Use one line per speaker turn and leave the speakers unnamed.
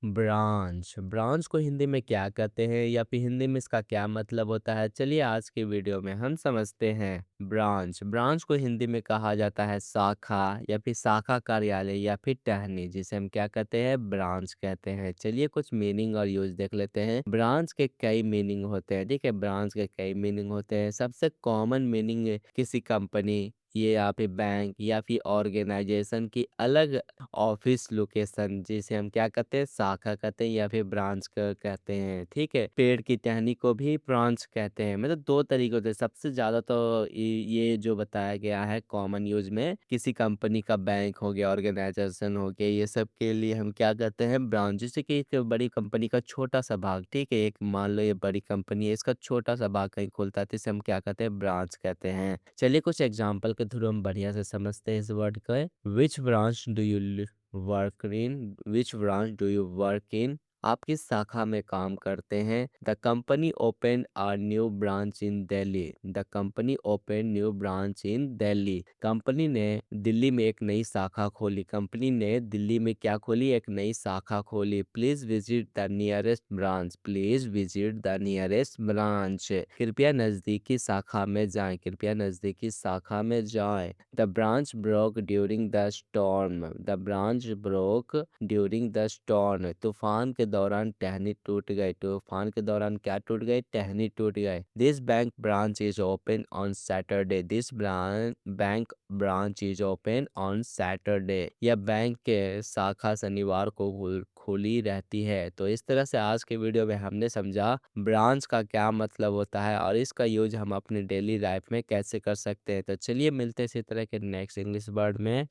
Branch branch को हिंदी में क्या कहते हैं या फिर हिंदी में इसका क्या मतलब होता है, चलिए आज की वीडियो में हम समझते हैं। ब्रांच ब्रांच को हिंदी में कहा जाता है शाखा या फिर शाखा कार्यालय या फिर टहनी, जिसे हम क्या कहते हैं, ब्रांच कहते हैं। चलिए कुछ मीनिंग और यूज देख लेते हैं। ब्रांच के कई मीनिंग होते हैं, ठीक है, ब्रांच के कई मीनिंग होते हैं। सबसे कॉमन मीनिंग किसी कंपनी, ये या फिर बैंक या फिर ऑर्गेनाइजेशन की अलग ऑफिस लोकेशन, जिसे हम क्या कहते हैं, शाखा कहते हैं या फिर ब्रांच कहते हैं, ठीक है। पेड़ की टहनी को भी ब्रांच कहते हैं। मतलब दो तरीके होते हैं। सबसे ज्यादा तो ये जो बताया गया है कॉमन यूज में, किसी कंपनी का बैंक हो गया, ऑर्गेनाइजेशन हो गया, ये सब के लिए हम क्या कहते हैं, ब्रांच। जैसे कि एक बड़ी कंपनी का छोटा सा भाग, ठीक है, एक मान लो ये बड़ी कंपनी है, इसका छोटा सा भाग कहीं खुलता है तो इसे हम क्या कहते हैं, ब्रांच कहते हैं। चलिए कुछ एग्जाम्पल के थ्रू हम बढ़िया से समझते हैं इस वर्ड को। Which branch do you work in, which branch do you work in, आप किस शाखा में काम करते हैं। The company open a new branch in Delhi, the company open new branch in Delhi, company ने दिल्ली में एक नई शाखा खोली, कंपनी ने दिल्ली में क्या खोली, एक नई शाखा खोली। Please visit the nearest branch, please visit the nearest branch, कृपया नजदीकी शाखा में जाएं, कृपया नजदीकी शाखा में जाएं। The branch broke during the storm, the branch broke during the storm, तूफान के दौरान टहनी टूट गई, तूफान के दौरान क्या टूट गई, टहनी टूट गई। This bank branch is open on Saturday, this bank branch is open on Saturday, यह बैंक के शाखा शनिवार को खुली रहती है। तो इस तरह से आज के वीडियो में हमने समझा ब्रांच का क्या मतलब होता है और इसका यूज हम अपने डेली लाइफ में कैसे कर सकते हैं। तो चलिए मिलते हैं इसी तरह के नेक्स्ट इंग्लिश वर्ड में।